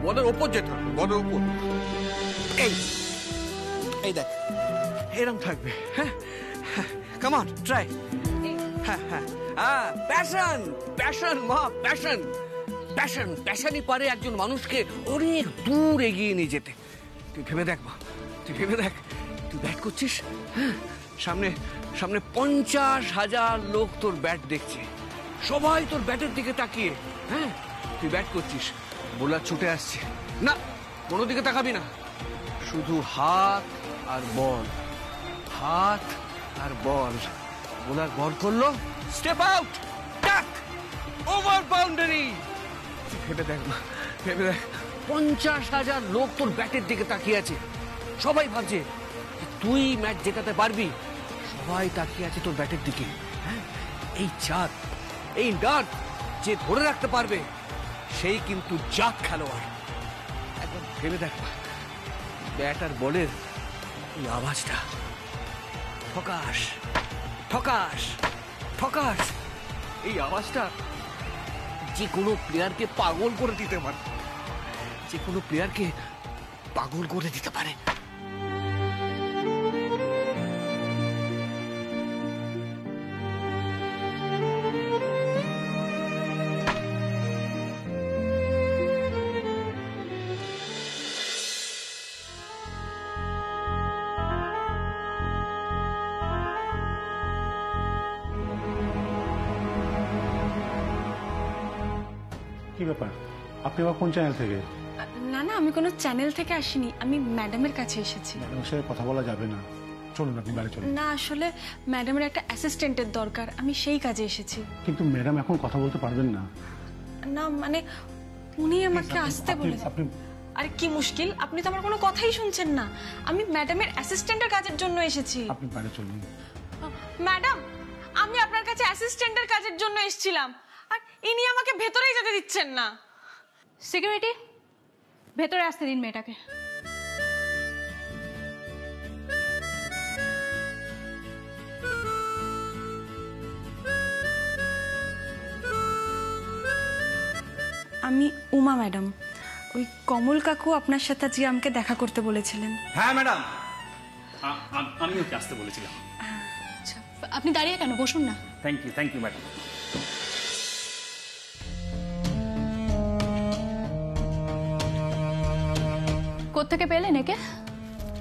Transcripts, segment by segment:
বলের ওপর যেতে হবে, বলের ওপর। এই এই দেখ, এরকম থাকবে। হ্যাঁ, কাম অন, ট্রাই। হ্যাঁ হ্যাঁ হ্যাঁ, প্যাশন প্যাশন মা, প্যাশন প্যাশন। প্যাশনই পারে একজন মানুষকে অনেক দূর এগিয়ে নিয়ে যেতে। তুই ভেবে দেখ মা, তুই ভেবে দেখ, তুই ব্যাট করছিস, হ্যাঁ, সামনে সামনে 50,000 লোক তোর ব্যাট দেখছে, সবাই তোর ব্যাটের দিকে তাকিয়ে। হ্যাঁ, তুই ব্যাট করছিস, বোলার ছুটে আসছে, না কোনো দিকে তাকাবি না, শুধু হাত আর বল, হাত আর বল। বোলার বল করলো, স্টেপ আউট, টাক, ওভার বাউন্ডারি। ভেবে দেখ মা, ভেবে দেখ, 50,000 লোক তোর ব্যাটের দিকে তাকিয়ে আছে, সবাই ভাবছে তুই ম্যাচ জেতাতে পারবি, সবাই তাকিয়ে আছে তোর ব্যাটের দিকে। হ্যাঁ, এই চাঁদ, এই ডাক যে ধরে রাখতে পারবে সেই কিন্তু জাত খেলোয়াড়। একবার ভেবে দেখ, ব্যাট আর বলের এই আওয়াজটা, ঠকাস ঠকাস ঠকাস, এই আওয়াজটা যে কোনো প্লেয়ারকে পাগল করে দিতে পারে, যে কোনো প্লেয়ারকে পাগল করে দিতে পারে। কি ব্যাপার, আপনি আবার কোন চ্যানেল থেকে? না না, আমি কোনো চ্যানেল থেকে আসিনি, আমি ম্যাডামের কাছে এসেছি। ম্যাডামের সাথে কথা বলা যাবে না, চলুন আপনি বাড়ি চলুন। না, আসলে ম্যাডামের একটা অ্যাসিস্ট্যান্টের দরকার, আমি সেই কাজে এসেছি। কিন্তু ম্যাডাম এখন কথা বলতে পারবেন না। না মানে উনি আমাকে আসতে বলেছেন। আপনি আরে কি মুশকিল, আপনি তো আমার কোনো কথাই শুনছেন না। আমি ম্যাডামের অ্যাসিস্ট্যান্টের কাজের জন্য এসেছি। আপনি বাড়ি চলুন। ম্যাডাম, আমি আপনার কাছে অ্যাসিস্ট্যান্টের কাজের জন্য এসেছিলাম, আর ইনি আমাকে ভেতরেই যেতে দিচ্ছেন না। সিকিউরিটি, ভেতরে আসতে দিন মেয়েটাকে। আমি উমা ম্যাডাম, ওই কমল কাকু আপনার সাথে আজকে আমাকে দেখা করতে বলেছিলেন। হ্যাঁ ম্যাডাম, আমি ওকে আসতে বলেছিলাম। আচ্ছা, আপনি দাঁড়িয়ে কেন, বসুন না। Thank you madam. কোত্থেকে পেলেন একে?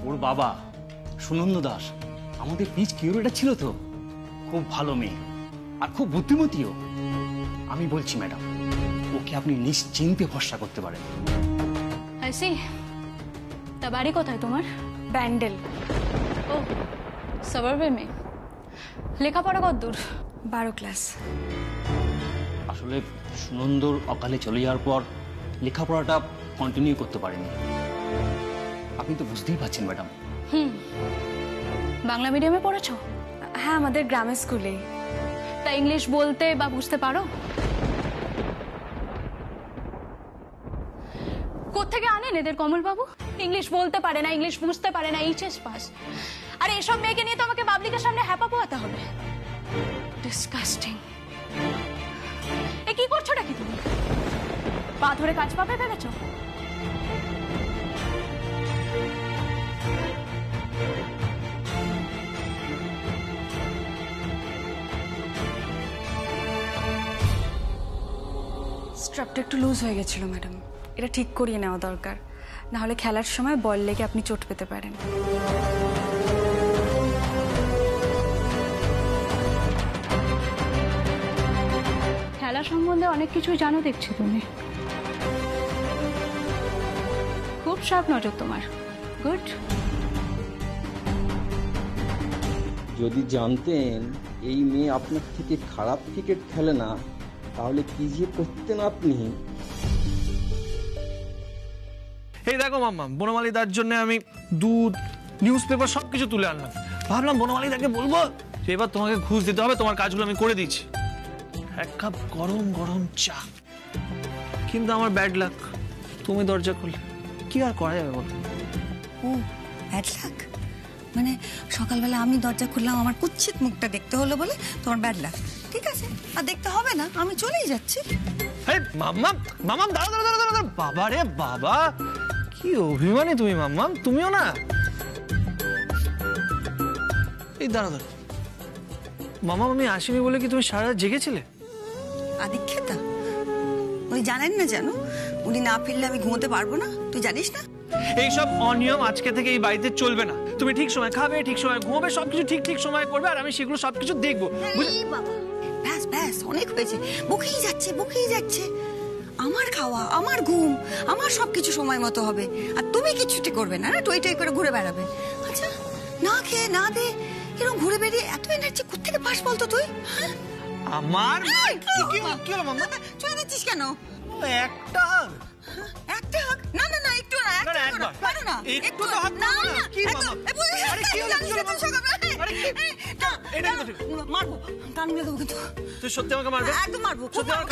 ওর বাবা সুনন্দ দাস আমাদের পিচ কিউরেটার ছিল তো, খুব ভালো মেয়ে আর খুব বুদ্ধিমতীও। আমি বলছি ম্যাডাম, ওকে আপনি নিশ্চিন্তে ভরসা করতে পারেন। আইসি, তা বাড়ি কোথায় তোমার? ব্যান্ডেল। ও, সাবারবে মেয়ে। লেখাপড়া কতদূর? 12 ক্লাস। আসলে সুনন্দর অকালে চলে যাওয়ার পর লেখাপড়াটা কন্টিনিউ করতে পারেনি, আপনি তো বুঝতেই পারছেন ম্যাডাম। বাংলা মিডিয়ামে পড়েছো? হ্যাঁ, আমাদের গ্রামের স্কুলে। তা ইংলিশ বলতে বা বুঝতে পারো? কোত্থেকে আনেন এদের কমলবাবু? ইংলিশ বলতে পারে না, ইংলিশ বুঝতে পারে না, এইচএস পাস। আর এসব মেয়েকে নিয়ে তো আমাকে পাবলিকের সামনে হ্যাপা পোহাতে হবে। ডিসকাস্টিং। এ কি করছোটা কি তুমি? পা ধরে কাজ পাবে ভেবেছো? স্ট্রাপটা একটু লুজ হয়ে গেছিল ম্যাডাম, এটা ঠিক করিয়ে নেওয়া দরকার, না হলে খেলার সময় বল লেগে আপনি চোট পেতে পারেন। খেলা সম্বন্ধে অনেক কিছুই জানো দেখছি তুমি। খুব শার্প নজর তোমার। গুড। যদি জানতেন এই মেয়ে আপনার থেকে খারাপ ক্রিকেট খেলে না, তাহলে কি যে করতেন আপনি। এই দেখো মাম্মা, বনমালীদার জন্য আমি দুধ, নিউজ পেপার সবকিছু তুলে আনলাম। ভাবলাম বনমালীদাকে বলবো যে এবার তোমাকে ঘুষ দিতে হবে, তোমার কাজগুলো আমি করে দিচ্ছি। 1 কাপ গরম গরম চা। কিন্তু আমার ব্যাড লাক, তুমি দরজা খুললে, কি আর করা যাবে বলো? ও ব্যাড লাক মানে সকালবেলা আমি দরজা খুললাম, আমার কুৎসিত মুখটা দেখতে হলো বলে তোমার ব্যাড লাক? ঠিক আছে, আর দেখতে হবে না, আমি চলেই যাচ্ছি। আরে মাম্মাম মাম্মাম দাঁড়া দাঁড়া দাঁড়া দাঁড়া বাবা রে বাবা কি অভিমানী তুমি মাম্মাম তুমিও না এই দাঁড়া দাঁড়া মামা আমি আসিনি বলে কি তুমি সারা রাত জেগেছিলে? আদিক্ষেতা উনি জানেন না জানো উনি না ফিরলে আমি ঘুমোতে পারবো না, তুই জানিস না? এইসব অনিয়ম আজকে থেকে এই বাড়িতে চলবে না। তুমি ঠিক সময় খাবে, ঠিক সময় ঘুমাবে, সবকিছু ঠিক ঠিক সময় করবে, আর আমি সেগুলো সবকিছু দেখবো। ব্যাস ব্যাস অনেক হয়েছে, বকেই যাচ্ছে। আমার খাওয়া, আমার ঘুম, আমার সবকিছু সময় মতো হবে, আর তুমি কিচ্ছুটি করবে না, টই টই করে ঘুরে বেড়াবে। আচ্ছা না খেয়ে না দে এরকম ঘুরে বেরিয়ে এত এনার্জি কোত্থেকে পাস বলতো তুই? আমার কি হলো মাম্মা? চলে যাচ্ছিস কেন? একটা একটা হাত না না না একটু না একবার পারো না একটু তো হাত না না কি মামা আরে কি হলো আরে এটা মারবো কান মুলে দেবো কিন্তু তুই সত্যি আমাকে মারবে? একদম মারবো সত্যি আমাকে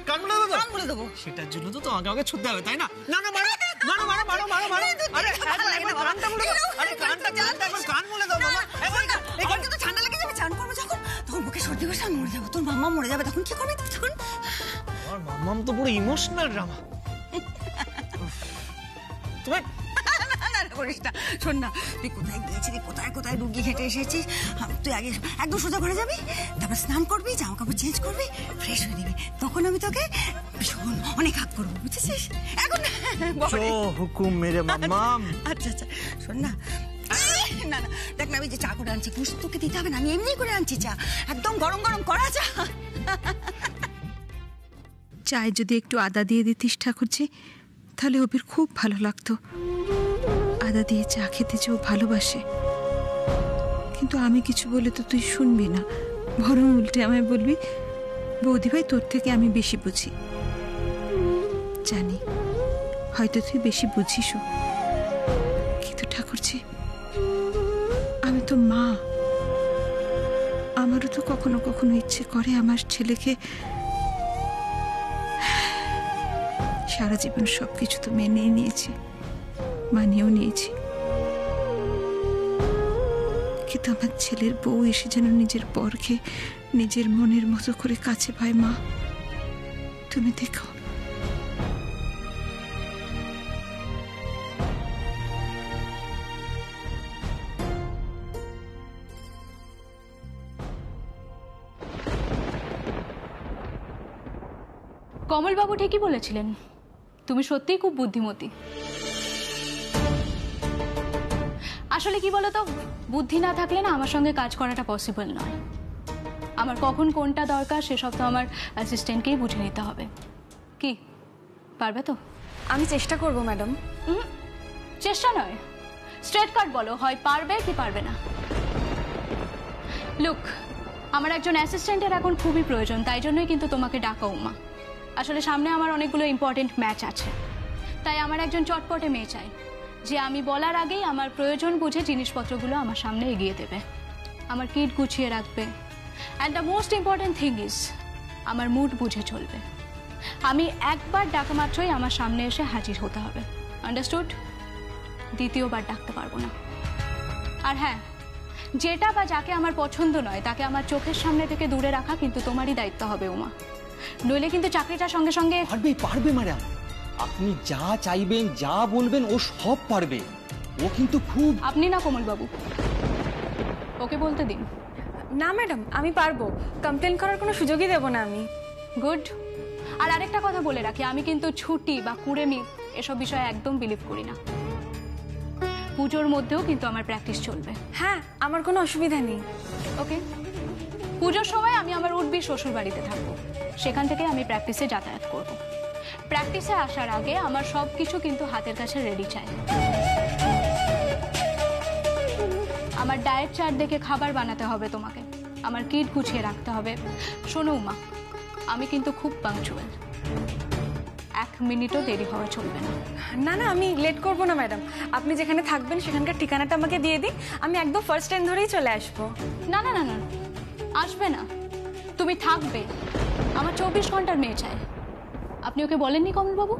কান মুলে দেবো সেটার জন্য তো তোমাকে আমাকে ছুটতে হবে তাই না? না না মারো মারো মারো মারো মারো মারো আরে একবার কানটা মুলে দাও আরে কানটা একবার কান মুলে দাও মামা এখন তো ঠান্ডা লেগে যাবে চান করবো যখন তখন বুকে সর্দি বসে আমি মরে যাবো তোর মাম্মা মরে যাবে তখন কি করবি তুই তখন? আমার মাম্মাম তো পুরো ইমোশনাল ড্রামা তুমি করিস না শোন না তুই কোথায় গিয়েছিলি কোথায় কোথায় রুগী হেঁটে এসেছিস তুই আগে একদম সোজা ঘরে যাবি তারপর স্নান করবি জামা কাপড় চেঞ্জ করবি ফ্রেশ হয়ে নিবি তখন আমি তোকে ভীষণ অনেক হাত করবো বুঝেছিস এখন হুকুম মেরে মাম্মাম আচ্ছা আচ্ছা শোন না না না দেখ না আমি যে চা করে আনছি পুষ তোকে দিতে হবে না আমি এমনি করে আনছি চা একদম গরম গরম করা চা চায়ে যদি একটু আদা দিয়ে দিতিস ঠাকুরজি তাহলে অভির খুব ভালো লাগতো আদা দিয়ে চা খেতে যে ও ভালোবাসে কিন্তু আমি কিছু বলে তো তুই শুনবি না বরং উল্টে আমায় বলবি বৌদি ভাই তোর থেকে আমি বেশি বুঝি জানি হয়তো তুই বেশি বুঝিসও কিন্তু ঠাকুরজি আমি তো মা আমারও তো কখনো কখনো ইচ্ছে করে আমার ছেলেকে সারা জীবন সবকিছু তো মেনেই নিয়েছি মানিয়েও নিয়েছি কিন্তু আমার ছেলের বউ এসে যেন নিজের পরকে নিজের মনের মতো করে কাছে পায় মা তুমি দেখো কমলবাবু ঠিকই বলেছিলেন তুমি সত্যিই খুব বুদ্ধিমতী আসলে কি বলতো বুদ্ধি না থাকলে না আমার সঙ্গে কাজ করাটা পসিবল নয় আমার কখন কোনটা দরকার সেসব তো আমার অ্যাসিস্ট্যান্টকেই বুঝে নিতে হবে কি পারবে তো? আমি চেষ্টা করব ম্যাডাম। চেষ্টা নয় স্ট্রেট কাট বলো হয় পারবে কি পারবে না। লুক আমার একজন অ্যাসিস্ট্যান্টের এখন খুবই প্রয়োজন তাই জন্যই কিন্তু তোমাকে ডাকা উমা আসলে সামনে আমার অনেকগুলো ইম্পর্টেন্ট ম্যাচ আছে তাই আমার একজন চটপটে মেয়ে চাই যে আমি বলার আগেই আমার প্রয়োজন বুঝে জিনিসপত্রগুলো আমার সামনে এগিয়ে দেবে আমার কিট গুছিয়ে রাখবে and the most important thing is আমার মুড বুঝে চলবে আমি একবার ডাকা মাত্রই আমার সামনে এসে হাজির হতে হবে আন্ডারস্টুড? দ্বিতীয়বার ডাকতে পারবো না আর হ্যাঁ যেটা বা যাকে আমার পছন্দ নয় তাকে আমার চোখের সামনে থেকে দূরে রাখা কিন্তু তোমারই দায়িত্ব হবে উমা নইলে কিন্তু চাকরিটা সঙ্গে সঙ্গে পারবে ম্যাডাম আপনি যা চাইবেন যা বলবেন ও সব পারবে ও কিন্তু খুব আপনি না কমলবাবু ওকে বলতে দিন না ম্যাডাম আমি পারবো কমপ্লেন করার কোনো সুযোগই দেব না আমি গুড আর আরেকটা কথা বলে রাখি আমি কিন্তু ছুটি বা কুড়েমি এসব বিষয়ে একদম বিলিভ করি না পুজোর মধ্যেও কিন্তু আমার প্র্যাকটিস চলবে হ্যাঁ আমার কোনো অসুবিধা নেই ওকে পুজোর সময় আমি আমার উঠবি শ্বশুর বাড়িতে থাকবো সেখান থেকে আমি প্র্যাকটিসে যাতায়াত করব প্র্যাকটিসে আসার আগে আমার সব কিছু কিন্তু হাতের কাছে রেডি চাই আমার ডায়েট চার্ট দেখে খাবার বানাতে হবে তোমাকে আমার কিট গুছিয়ে রাখতে হবে শোনো উমা আমি কিন্তু খুব পাংচুয়াল 1 মিনিটও দেরি হওয়া চলবে না না না আমি লেট করব না ম্যাডাম আপনি যেখানে থাকবেন সেখানকার ঠিকানাটা আমাকে দিয়ে দিন আমি একদম ফার্স্ট টাইম ধরেই চলে আসবো না না না না আসবে না তুমি থাকবে আমার 24 ঘন্টার মেয়ে চাই আপনি ওকে বলেননি কমলবাবু?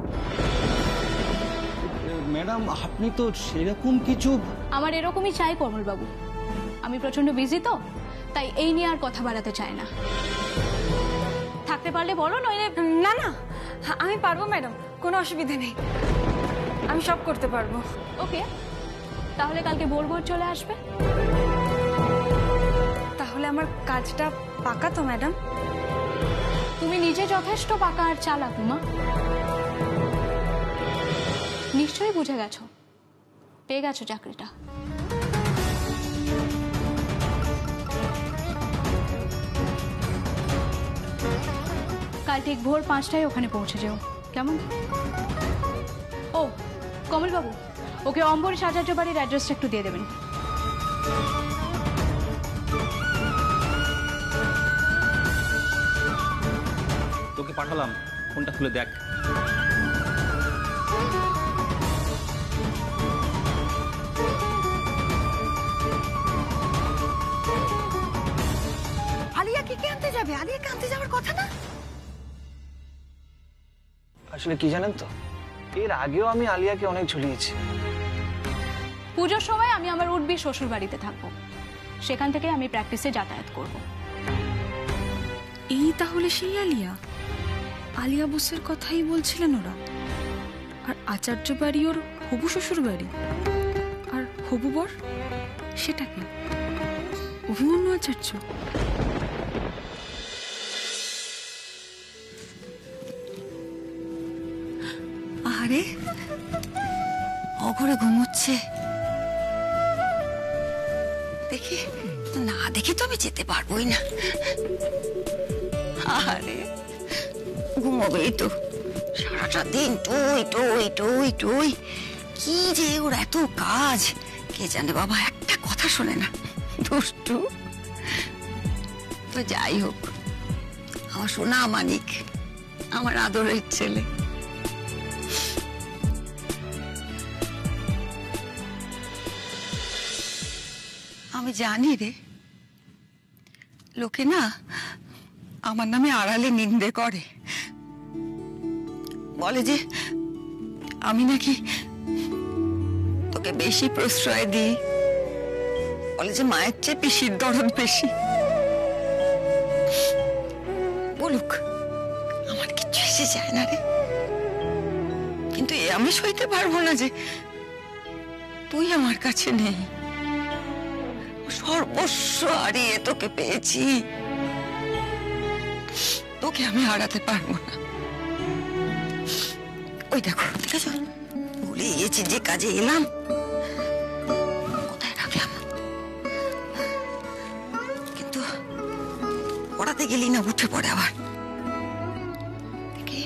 ম্যাডাম আপনি তো সেরকম কিছু আমার এরকমই চাই কমলবাবু আমি প্রচন্ড বিজি তো তাই এই নিয়ে আর কথা বাড়াতে চাই না থাকতে পারতে পারলে বলো, নইলে। না না, আমি পারবো ম্যাডাম, কোনো অসুবিধা নেই, আমি সব করতে পারবো। ওকে, তাহলে কালকে ভোর ভোর চলে আসবে। তাহলে আমার কাজটা পাকা তো ম্যাডাম? তুমি নিজে যথেষ্ট পাকা আর চালাক মা, নিশ্চয়ই বুঝে গেছো, পেয়ে গেছো চাকরিটা। কাল ঠিক ভোর 5টায় ওখানে পৌঁছে যাও, কেমন? ও কমল বাবু, ওকে অম্বরীশ আচার্য বাড়ির অ্যাড্রেসটা একটু দিয়ে দেবেন। তোকে পাঠালাম, ফোনটা খুলে দেখ। আলিয়াকে কে আনতে যাবে? আলিয়াকে আনতে যাওয়ার কথা না। আসলে কি জানেন তো, এর আগেও আমি আলিয়াকে অনেক ঝুলিয়েছি। পুজোর সময় আমি আমার উঠবি শ্বশুর বাড়িতে থাকবো, সেখান থেকে আমি প্র্যাকটিসে যাতায়াত করব। এই তাহলে সেই আলিয়া? আলিয়া বসের কথাই বলছিলেন ওরা। আর আচার্য বাড়ি ওর হবু শ্বশুর বাড়ি, আর হবু বর সেটা কি অভিমন্যু আচার্য? আরে অঘরে ঘুমোচ্ছে, দেখি না দেখে তো আমি যেতে পারবোই না। আরে ঘুমোবেই তো, সারাটা দিন টুই টুই টুই টুই, কি যে ওর এত কাজ কে জানে বাবা, একটা কথা শোনে না, দুষ্টু। তো যাই হোক, আমার সোনা মানিক, আমার আদরের ছেলে। আমি জানি রে, লোকে না আমার নামে আড়ালে নিন্দে করে, বলে যে আমি নাকি তোকে বেশি প্রশ্রয় দিই, বলে যে মায়ের চেয়ে পিসির দরদ বেশি। বলুক, আমার কিচ্ছু এসে যায় না রে, কিন্তু এ আমি সইতে পারবো না যে তুই আমার কাছে নেই। সর্বস্ব হারিয়ে তোকে পেয়েছি, তোকে আমি হারাতে পারবো না। ওই দেখো, ঠিক আছে, ভুলে গেছি যে কাজে এলাম, কোথায় রাখলাম, কিন্তু পড়াতে গেলি না উঠে পড়ে আবার। দেখি,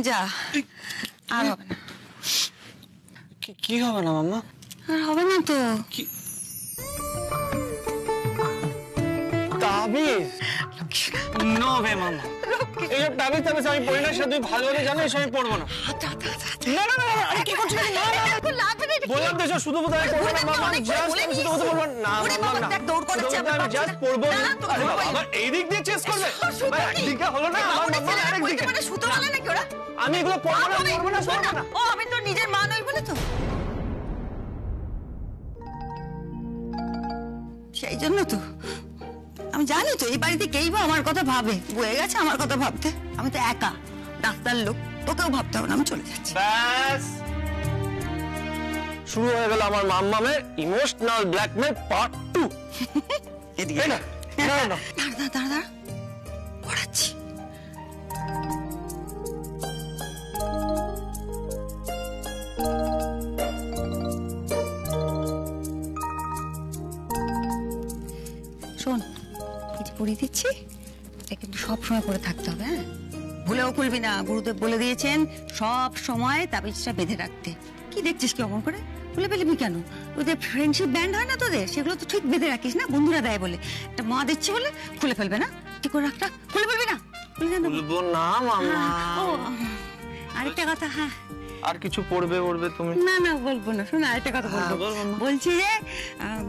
যা, আর হবে না। কি হবে না মাম্মা? আর হবে না তো। তাবিজ? নো বে মাম্মা, এইসব তাবিজ তাবিজ আমি পড়ি না, সেটা তুমি ভালোভাবে জানো, এসব আমি পড়বো না। না না না, আরে কি করছো? বললাম তো এসব শুধু বোধ হয় পড়বো না মাম্মা, আমি জাস্ট আমি শুধু বলবো না মাম্মা, না আমি জাস্ট পড়বো। আরে বাবা, আবার এই দিক দিয়ে চেস করবে? একদিকে হলো না, আমার মাম্মা আরেকদিকে। আমি এগুলো পড়বো না, পড়বো না, পড়বো না। ও আমি তোর নিজের মা নই বলে তো, সেই জন্য তো আমি জানি তো এই বাড়িতে কেই বা আমার কথা ভাবে, বয়ে গেছে আমার কথা ভাবতে। আমি তো একা ডাক্তার লোক, তোকেও ভাবতে হবে না, আমি চলে যাচ্ছি। ব্যাস শুরু হয়ে গেল আমার মাম্মামের ইমোশনাল ব্ল্যাকমেল পার্ট 2। এদিকে না না না, দাঁড়া দাঁড়া দাঁড়া, পড়াচ্ছি। শোন, এই যে পড়িয়ে দিচ্ছি, এটা কিন্তু সবসময় করে থাকতে হবে, হ্যাঁ? ভুলেও খুলবি না, গুরুদেব বলে দিয়েছেন সব সময় তাবিজটা বেঁধে রাখতে। কি দেখছিস কি অমন করে? খুলে ফেলবি কেন? ওদের ফ্রেন্ডশিপ ব্যান্ড হয় না তোদের, সেগুলো তো ঠিক বেঁধে রাখিস না, বন্ধুরা দেয় বলে। একটা মা দিচ্ছে বলে খুলে ফেলবে না, ঠিক করে রাখটা, খুলে ফেলবি না। বলবো না মাম্মা। ও আরেকটা কথা, হ্যাঁ আর কিছু পড়বে তুমি? না না বলবো না, শোনো আরেকটা কথা বলবো। বলছি যে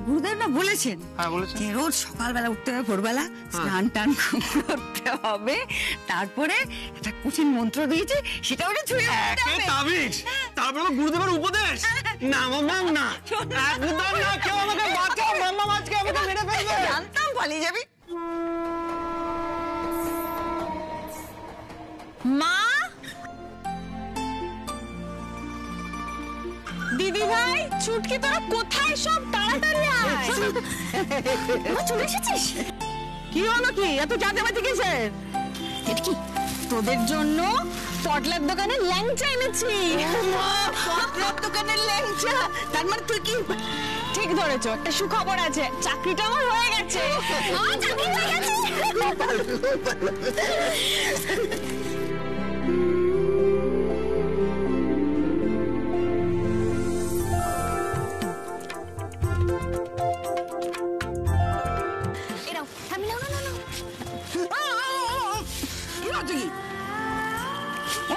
গুরুদেব না বলেছেন যে রোজ সকালবেলা উঠতে হবে, ভোরবেলা স্নান টান করতে হবে, তারপরে একটা কঠিন মন্ত্র দিয়েছে সেটা ওটা ছুঁয়ে তারপরে গুরুদেবের উপদেশ। না মাম্মা না, একদম না, কেউ আমাকে বাঁচাও, মাম্মা আজকে আমাকে মেরে ফেলবে। জানতাম পালিয়ে যাবি। মা, দিদি ভাই, ছুটকি, তোরা কোথায়? সব তাড়াতাড়ি আয়। চলে এসেছিস? কি হলো, কি এত চাঁদাবাজি কিসের? এটা কি তোদের জন্য পটলার দোকানে ল্যাংচা এনেছি। পটলার দোকানের ল্যাংচা? তার মানে তুই কি? ঠিক ধরেছো, একটা সুখবর আছে, চাকরিটা আমার হয়ে গেছে। চাকরি হয়ে গেছে?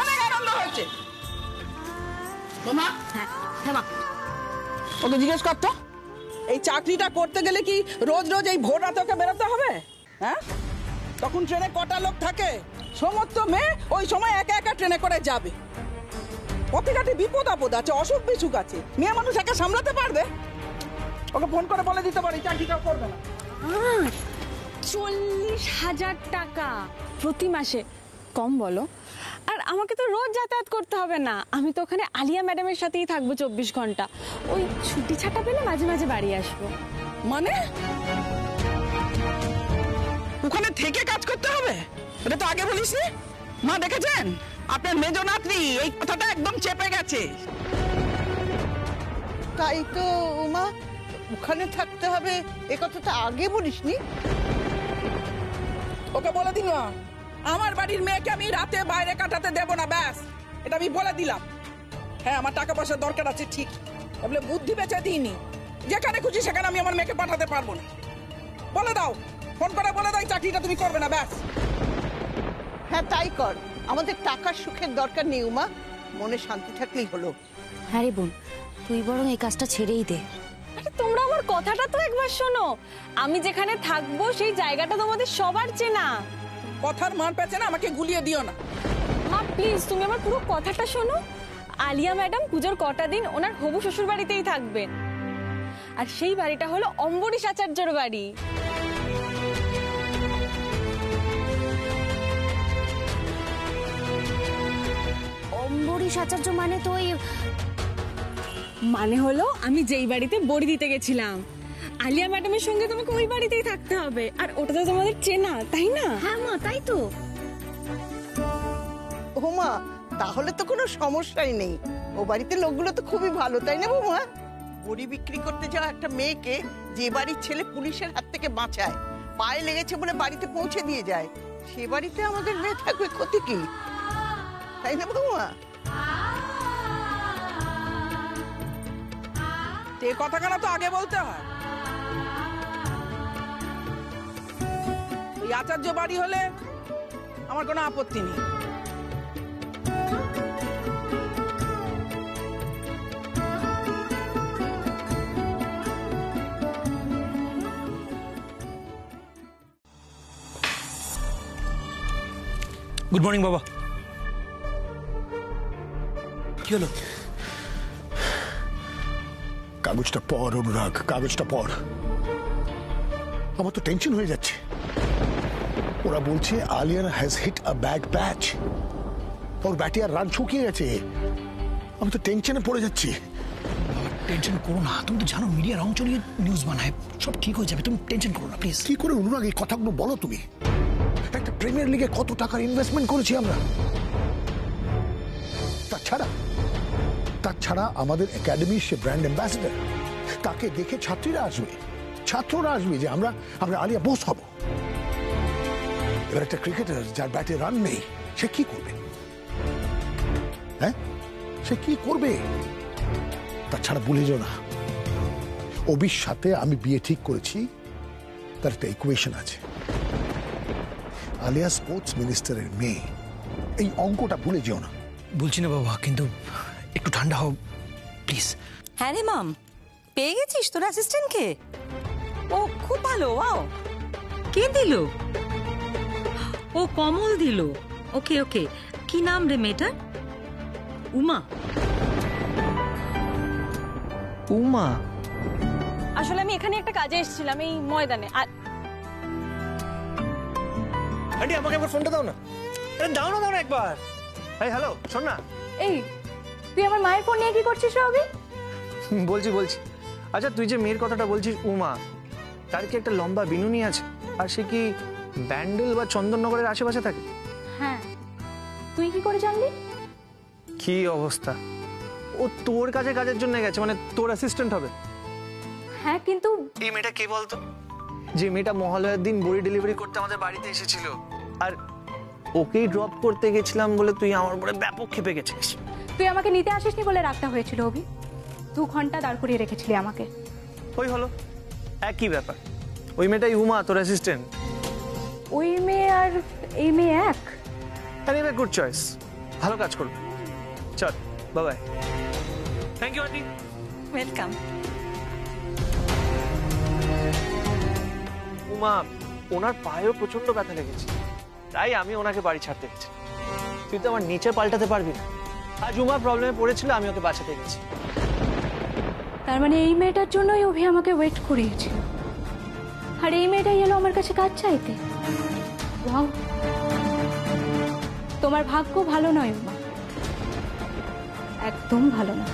অনেক আনন্দ হয়েছে। ওকে জিজ্ঞেস করতো এই চাকরিটা করতে গেলে কি রোজ রোজ এই ভোর রাতে ওকে বেরোতে হবে? হ্যাঁ, তখন ট্রেনে কটা লোক থাকে? সমস্ত মেয়ে ওই সময় একা একা ট্রেনে করে যাবে। পথে ঘাটে বিপদ আপদ আছে, অসুখ বিসুখ আছে, মেয়ে মানুষ একা সামলাতে পারবে? ওকে ফোন করে বলে দিতে পারি চাকরিটা করবে না। 40,000 টাকা প্রতি মাসে, কম বলো? আর আমাকে তো রোজ যাতায়াত করতে হবে না, আমি তো ওখানে আলিয়া ম্যাডামের সাথেই থাকবো 24 ঘন্টা। ওই ছুটি ছাটা পেলে মাঝে মাঝে বাড়ি আসবো। মানে ওখানে থেকে কাজ করতে হবে? এটা তো আগে বলিসনি। মা দেখেছেন, আপনার মেজ নাতনি এই কথাটা একদম চেপে গেছে। তাই তো উমা, ওখানে থাকতে হবে এ কথাটা আগে বলিসনি। ওকে বলে দিন, আমার বাড়ির মেয়েকে আমি রাতে বাইরে কাটাতে দেব না, ব্যাস এটা আমি বলে দিলাম। হ্যাঁ, আমার টাকা পয়সার দরকার আছে ঠিক, বলে বুদ্ধি বেঁচে দিইনি। যেখানে খুশি সেখানে আমি আমার মেয়েকে পাঠাতে পারবো না। বলে দাও, ফোন করে বলে দাও চাকরিটা তুমি করবে না, ব্যাস। হ্যাঁ তাই কর, আমাদের টাকার সুখের দরকার নেই উমা, মনে শান্তি থাকলেই হলো। হ্যাঁ রে বোন, তুই বরং এই কাজটা ছেড়েই দে। আরে তোমরা আমার কথাটা তো একবার শোনো, আমি যেখানে থাকবো সেই জায়গাটা তোমাদের সবার চেনা। কথার মান পেছে না, আমাকে গুলিয়ে দিও না। মা প্লিজ, তুমি আমার পুরো কথাটা শোনো। আলিয়া ম্যাডাম পুজোর কটা দিন ওনার হবু শ্বশুর বাড়িতেই থাকবেন, আর সেই বাড়িটা হলো অম্বরীশ আচার্যর বাড়ি। অম্বরীশ আচার্য মানে তো ওই, মানে হলো আমি যেই বাড়িতে বড়ি দিতে গেছিলাম, আলিয়া ম্যাডামের সঙ্গে তোমাকে ওই বাড়িতেই থাকতে হবে, আর ওটা তো তোমাদের চেনা, তাই না? হ্যাঁ মা, তাই তো। উমা, তাহলে তো কোনো সমস্যাই নেই, ও বাড়িতে লোকগুলো তো খুবই ভালো, তাই না বৌমা? বড়ি বিক্রি করতে যাওয়া একটা মেয়েকে যে বাড়ির ছেলে পুলিশের হাত থেকে বাঁচায়, পায়ে লেগেছে বলে বাড়িতে পৌঁছে দিয়ে যায়, সে বাড়িতে আমাদের মেয়ে থাকবে ক্ষতি কি, তাই না বৌমা? এ কথাখানা তো আগে বলতে হয়। ওই আচার্য বাড়ি হলে আমার কোনো আপত্তি নেই। গুড মর্নিং বাবা। কি হলো? কাগজটা পড় অনুরাগ, কাগজটা পড়। আমার তো টেনশন হয়ে যাচ্ছে। ওরা বলছে Alia has hit a bad patch, ওর ব্যাটে আর রান শুকিয়ে গেছে। আমি তো টেনশনে পড়ে যাচ্ছি। টেনশন করো না, তুমি তো জানো মিডিয়া রং চলিয়ে নিউজ বানায়, সব ঠিক হয়ে যাবে, তুমি টেনশন করো না প্লিজ। কি করে অনুরাগ এই কথাগুলো বলো তুমি? একটা প্রিমিয়ার লিগে কত টাকার ইনভেস্টমেন্ট করেছি আমরা। তাছাড়া আমাদের একাডেমির সে ব্র্যান্ড অ্যাম্বাসেডর, তাকে দেখে ছাত্ররা আসবে যে আমরা আলিয়া বোস হব। এবার একটা ক্রিকেটার যার ব্যাটে রান নেই, সে কি করবে? হ্যাঁ, সে কি করবে? তাছাড়া ভুলে যাও না, অবির সাথে আমি বিয়ে ঠিক করেছি, তার একটা ইকুয়েশন আছে। আলিয়া স্পোর্টস মিনিস্টারের মেয়ে, এই অঙ্কটা ভুলে যেও না। বলছি না বাবা, কিন্তু একটু ঠান্ডা হও প্লিজ। হ্যাঁ রে মাম, পেয়ে গেছিস তোর অ্যাসিস্ট্যান্টকে? ও খুব ভালো। ওয়াও, কে দিল? ও কমল দিল। ওকে ওকে, কি নাম রে মেয়েটার? উমা। উমা? আসলে আমি এখানে একটা কাজে এসেছিলাম, এই ময়দানে। আর আন্টি আমাকে একবার ফোনটা দাও না। আরে দাও না একবার। এই হ্যালো, শোন না। এই তুই আমার মায়ের ফোন নিয়ে কি করছিস রবি? বলছি। আচ্ছা তুই যে মেয়ের কথাটা বলছিস উমা, তার কি একটা লম্বা বিনুনি আছে? আর সে কি ব্যান্ডেল বা চন্দননগরের আশেপাশে থাকে? হ্যাঁ, তুই কি করে জানলি? কি অবস্থা, ও তোর কাছে কাজের জন্য গেছে, মানে তোর অ্যাসিস্ট্যান্ট হবে। হ্যাঁ কিন্তু এই মেয়েটা কে বলতো? যে মেয়েটা মহালয়ার দিন বড়ি ডেলিভারি করতে আমাদের বাড়িতে এসেছিল, আর ওকেই ড্রপ করতে গেছিলাম বলে তুই আমার উপরে ব্যাপক ক্ষেপে গেছিস। তুই আমাকে নিতে আসিসনি বলে রাগটা হয়েছিল অভি। 2 ঘন্টা দাঁড় করিয়ে রেখেছিলি আমাকে। ওই হলো একই ব্যাপার। ওই মেয়েটাই উমা তোর অ্যাসিস্ট্যান্ট। ওই মেয়ে আর এই মেয়ে এক? এনিওয়ে গুড চয়েস, ভালো কাজ করবে। চল bye bye. Thank you aunty. Welcome. Uma, ওনার পায়েও প্রচন্ড ব্যথা লেগেছে, তাই আমি ওনাকে বাড়ি ছাড়তে গেছি। তুই তো আমার নিচে পাল্টাতে পারবি না। আজ উমা প্রবলেমে পড়েছিল, আমি ওকে বাঁচাতে গেছি। তার মানে এই মেয়েটার জন্যই অভি আমাকে ওয়েট করিয়েছিল, আর এই মেয়েটাই এলো আমার কাছে কাজ চাইতে। ওয়াও, তোমার ভাগ্য ভালো নয় উমা, একদম ভালো না।